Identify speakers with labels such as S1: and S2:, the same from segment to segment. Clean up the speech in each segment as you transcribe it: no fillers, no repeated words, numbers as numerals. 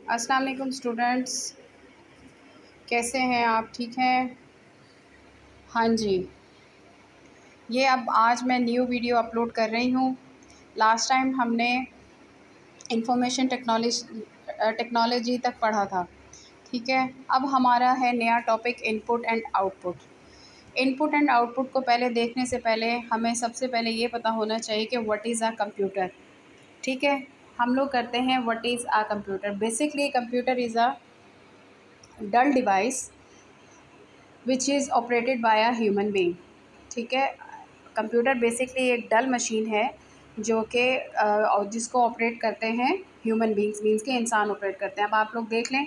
S1: अस्सलाम वालेकुम स्टूडेंट्स, कैसे हैं आप? ठीक हैं? हाँ जी, ये अब आज मैं न्यू वीडियो अपलोड कर रही हूँ। लास्ट टाइम हमने इंफॉर्मेशन टेक्नोलॉजी तक पढ़ा था, ठीक है। अब हमारा है नया topic input and output. Input and output को पहले देखने से पहले हमें सबसे पहले ये पता होना चाहिए कि व्हाट इज़ अ कंप्यूटर, ठीक है। हम लोग करते हैं what is a computer. Basically computer is a dull device which is operated by a human being, ठीक है। कंप्यूटर बेसिकली एक डल मशीन है जो कि जिसको ऑपरेट करते हैं ह्यूमन बीइंग्स, मीन्स के इंसान ऑपरेट करते हैं। अब आप लोग देख लें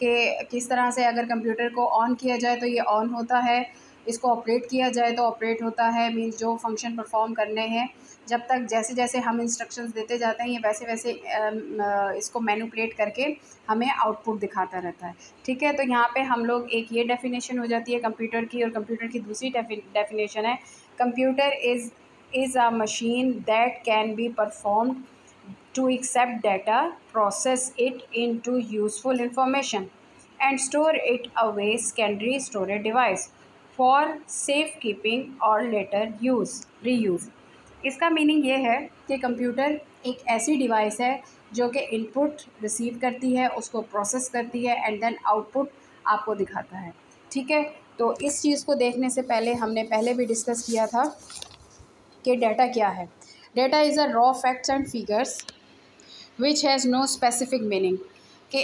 S1: कि किस तरह से अगर कंप्यूटर को ऑन किया जाए तो ये ऑन होता है, इसको ऑपरेट किया जाए तो ऑपरेट होता है, मीन्स जो फंक्शन परफॉर्म करने हैं जब तक जैसे जैसे हम इंस्ट्रक्शंस देते जाते हैं ये वैसे वैसे इसको मैनिपुलेट करके हमें आउटपुट दिखाता रहता है, ठीक है। तो यहाँ पे हम लोग एक ये डेफिनेशन हो जाती है कंप्यूटर की, और कंप्यूटर की दूसरी डेफिनेशन है computer is a machine that can be performed to accept data, process it into useful information, and store it away secondary storage device for safekeeping or later reuse। इसका meaning ये है कि computer एक ऐसी device है जो कि input receive करती है, उसको प्रोसेस करती है एंड देन आउटपुट आपको दिखाता है, ठीक है। तो इस चीज़ को देखने से पहले हमने पहले भी डिस्कस किया था कि डाटा क्या है। Data is a raw facts and figures which has no specific meaning, कि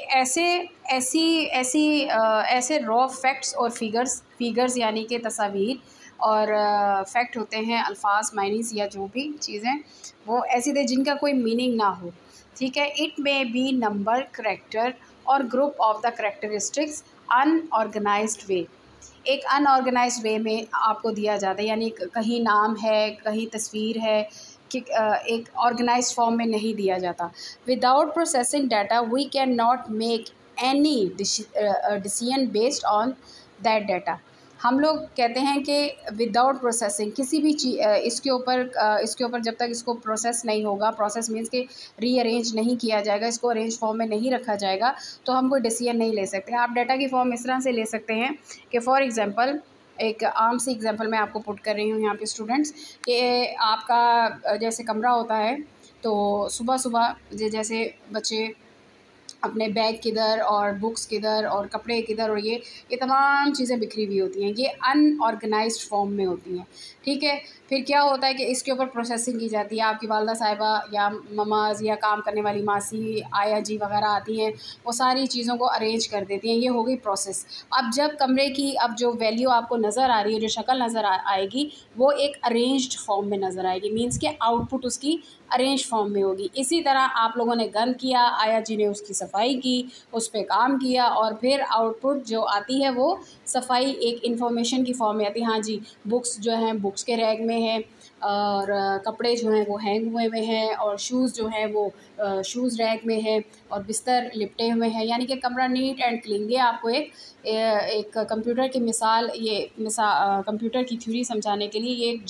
S1: ऐसे रॉ फैक्ट्स और फिगर्स यानी कि तस्वीर और फैक्ट होते हैं, अल्फाज माइनिस या जो भी चीज़ें वो ऐसी थे जिनका कोई मीनिंग ना हो, ठीक है। It may be number, character और group of the characteristics unorganised way. एक अनऑर्गेनाइज्ड वे में आपको दिया जाता है, यानी कहीं नाम है, कहीं तस्वीर है, कि एक ऑर्गेनाइज्ड फॉर्म में नहीं दिया जाता। Without processing data we can not make any decision based on that data. हम लोग कहते हैं कि विदाउट प्रोसेसिंग किसी भी चीज़ इसके ऊपर जब तक इसको प्रोसेस नहीं होगा, प्रोसेस मीन्स कि रीअरेंज नहीं किया जाएगा, इसको अरेंज फॉर्म में नहीं रखा जाएगा, तो हम कोई डिसीजन नहीं ले सकते। आप डाटा की फॉर्म इस तरह से ले सकते हैं कि फॉर एग्ज़ाम्पल, एक आम सी एग्जांपल मैं आपको पुट कर रही हूँ यहाँ पे स्टूडेंट्स, कि आपका जैसे कमरा होता है तो सुबह सुबह जैसे बच्चे अपने बैग किधर और बुक्स किधर और कपड़े किधर और ये तमाम चीज़ें बिखरी हुई होती हैं, ये अनऑर्गेनाइज्ड फॉर्म में होती हैं, ठीक है। फिर क्या होता है कि इसके ऊपर प्रोसेसिंग की जाती है, आपकी वालदा साहिबा या ममाज या काम करने वाली मासी, आया जी वगैरह आती हैं, वो सारी चीज़ों को अरेंज कर देती हैं, ये हो गई प्रोसेस। अब जब कमरे की अब जो वैल्यू आपको नज़र आ रही है, जो शक्ल नज़र आएगी वो एक अरेंज्ड फॉर्म में नज़र आएगी, मीन्स के आउटपुट उसकी अरेंज फॉर्म में होगी। इसी तरह आप लोगों ने गंद किया, आया जी ने उसकी सफाई की, उस पर काम किया, और फिर आउटपुट जो आती है वो सफाई एक इन्फॉर्मेशन की फॉर्म में आती है। हाँ जी, बुक्स जो हैं बुक्स के रैक में हैं, और कपड़े जो हैं वो हैंग हुए हुए हैं, और शूज़ जो हैं वो शूज़ रैक में हैं, और बिस्तर लिपटे हुए हैं, यानी कि कमरा नीट एंड क्लीन। ये आपको एक कंप्यूटर की मिसाल, कंप्यूटर की थ्योरी समझाने के लिए ये एक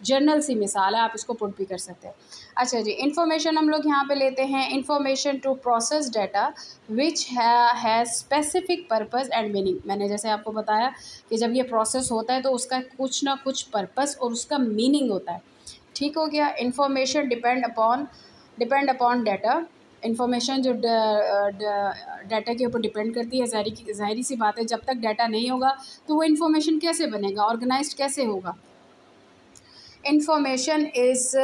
S1: जर्नल सी मिसाल है, आप इसको पुट भी कर सकते हैं। अच्छा जी, इन्फॉर्मेशन हम लोग यहाँ पे लेते हैं, information to process data which has specific purpose and meaning. मैंने जैसे आपको बताया कि जब ये प्रोसेस होता है तो उसका कुछ ना कुछ पर्पस और उसका मीनिंग होता है, ठीक हो गया। Information depend upon data. Information जो डाटा के ऊपर डिपेंड करती है, ज़ाहिरी सी बात है, जब तक डाटा नहीं होगा तो वो इन्फॉर्मेशन कैसे बनेगा, ऑर्गेनाइज्ड कैसे होगा। Information is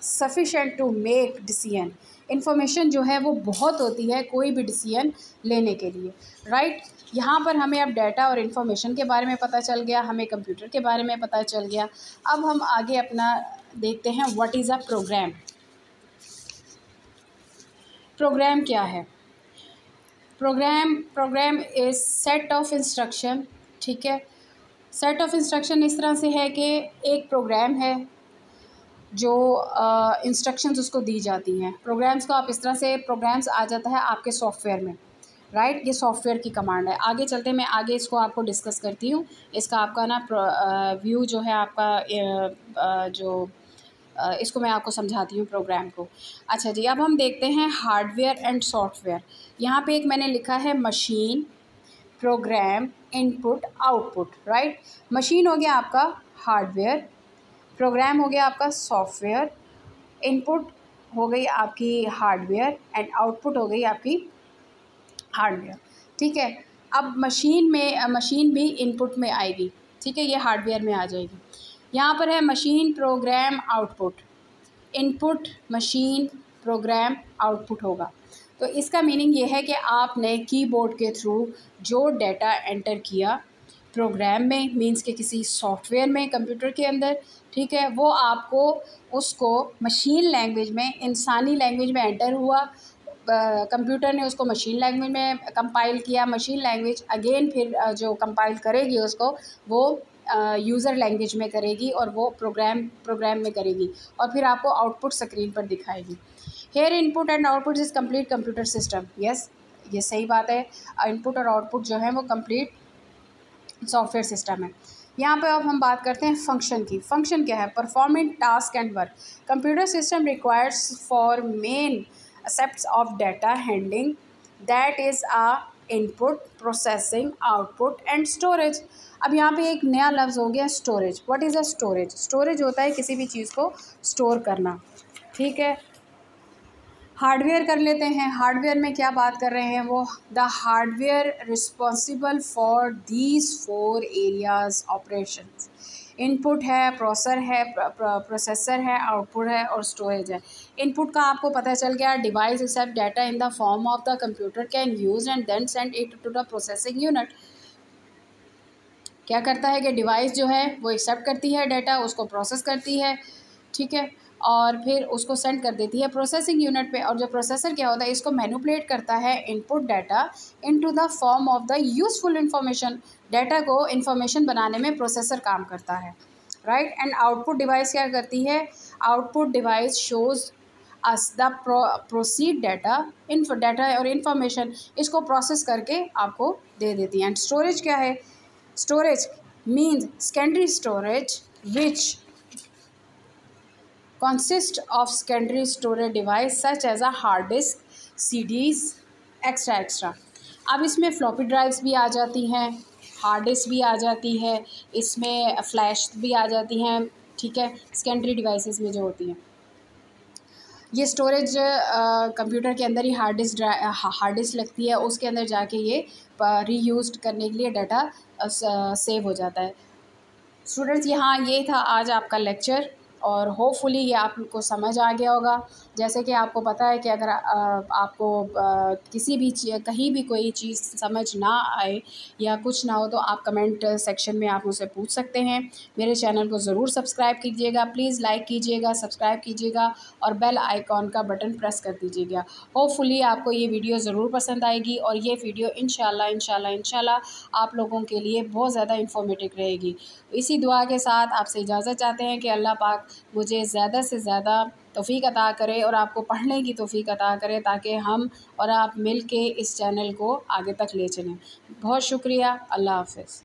S1: sufficient to make decision. Information जो है वो बहुत होती है कोई भी डिसीजन लेने के लिए, राइट। यहाँ पर हमें अब डाटा और इन्फॉर्मेशन के बारे में पता चल गया, हमें कंप्यूटर के बारे में पता चल गया। अब हम आगे अपना देखते हैं what is a program. Program क्या है? Program is set of instruction, ठीक है। सेट ऑफ इंस्ट्रक्शन इस तरह से है कि एक प्रोग्राम है जो इंस्ट्रक्शंस उसको दी जाती हैं। प्रोग्राम्स को आप इस तरह से, प्रोग्राम्स आ जाता है आपके सॉफ्टवेयर में, राइट। ये सॉफ्टवेयर की कमांड है। आगे चलते मैं आगे इसको आपको डिस्कस करती हूँ। इसका आपका ना व्यू जो है आपका जो इसको मैं आपको समझाती हूँ प्रोग्राम को। अच्छा जी, अब हम देखते हैं हार्डवेयर एंड सॉफ्टवेयर। यहाँ पे एक मैंने लिखा है machine, program, input, output, right. Machine हो गया आपका हार्डवेयर, प्रोग्राम हो गया आपका सॉफ्टवेयर, इनपुट हो गई आपकी हार्डवेयर एंड आउटपुट हो गई आपकी हार्डवेयर, ठीक है। अब मशीन भी इनपुट में आएगी, ठीक है, ये हार्डवेयर में आ जाएगी। यहाँ पर है machine, program, output, input machine, program, output होगा। तो इसका मीनिंग ये है कि आपने कीबोर्ड के थ्रू जो डाटा एंटर किया प्रोग्राम में, मींस के किसी सॉफ्टवेयर में कंप्यूटर के अंदर, ठीक है, वो आपको उसको मशीन लैंग्वेज में, इंसानी लैंग्वेज में एंटर हुआ, कंप्यूटर ने उसको मशीन लैंग्वेज में कंपाइल किया, मशीन लैंग्वेज अगेन फिर जो कंपाइल करेगी उसको वो यूज़र लैंग्वेज में करेगी और वो प्रोग्राम में करेगी और फिर आपको आउटपुट स्क्रीन पर दिखाएगी। Here input and output is complete computer system. Yes, ये सही बात है, इनपुट और आउटपुट जो है वो कंप्लीट सॉफ्टवेयर सिस्टम है। यहाँ पे अब हम बात करते हैं फंक्शन की। फंक्शन क्या है? Performing task and work. Computer system requires for main aspects of data handling, that is input, processing, output and storage। अब यहाँ पे एक नया लफ्ज़ हो गया storage. What is a storage? Storage होता है किसी भी चीज़ को स्टोर करना, ठीक है। हार्डवेयर कर लेते हैं। हार्डवेयर में क्या बात कर रहे हैं वो? The hardware responsible for these 4 areas operations. Input है, प्रोसेसर है, आउटपुट है और स्टोरेज है। इनपुट का आपको पता चल गया, device accept data in the form of the computer can use and then send it to the processing unit. क्या करता है कि डिवाइस जो है वो एक्सेप्ट करती है डाटा, उसको प्रोसेस करती है, ठीक है, और फिर उसको सेंड कर देती है प्रोसेसिंग यूनिट पे। और जो प्रोसेसर क्या होता है, इसको मैनिपुलेट करता है input data into the form of the useful information. Data को इंफॉर्मेशन बनाने में प्रोसेसर काम करता है, राइट। एंड आउटपुट डिवाइस क्या करती है? Output device shows us the proceed data और इंफॉर्मेशन, इसको प्रोसेस करके आपको दे देती है। एंड स्टोरेज क्या है? Storage means secondary storage which consist of secondary storage device such as a hard disk, CDs, extra. अब इसमें फ्लॉपी ड्राइव्स भी आ जाती हैं, हार्ड डिस्क भी आ जाती है, इसमें फ्लैश भी आ जाती हैं, ठीक है, सेकेंडरी डिवाइसेस में जो होती हैं। ये स्टोरेज कंप्यूटर के अंदर ही हार्ड डिस्क लगती है, उसके अंदर जाके ये रीयूज़ करने के लिए डाटा सेव हो जाता है। स्टूडेंट्स, यहाँ ये था आज आपका लेक्चर और होपफुली ये आप लोग को समझ आ गया होगा। जैसे कि आपको पता है कि अगर आपको किसी भी कहीं भी कोई चीज़ समझ ना आए या कुछ ना हो तो आप कमेंट सेक्शन में आप मुझसे पूछ सकते हैं। मेरे चैनल को ज़रूर सब्सक्राइब कीजिएगा, प्लीज़ लाइक कीजिएगा, सब्सक्राइब कीजिएगा और बेल आइकॉन का बटन प्रेस कर दीजिएगा। होपफुली आपको ये वीडियो ज़रूर पसंद आएगी और ये वीडियो इंशाल्लाह आप लोगों के लिए बहुत ज़्यादा इंफॉर्मेटिव रहेगी। इसी दुआ के साथ आपसे इजाज़त चाहते हैं कि अल्लाह पाक मुझे ज़्यादा से ज़्यादा तौफ़ीक अता करे और आपको पढ़ने की तौफ़ीक अता करे ताकि हम और आप मिल के इस चैनल को आगे तक ले चलें। बहुत शुक्रिया। अल्लाह हाफ़िज़।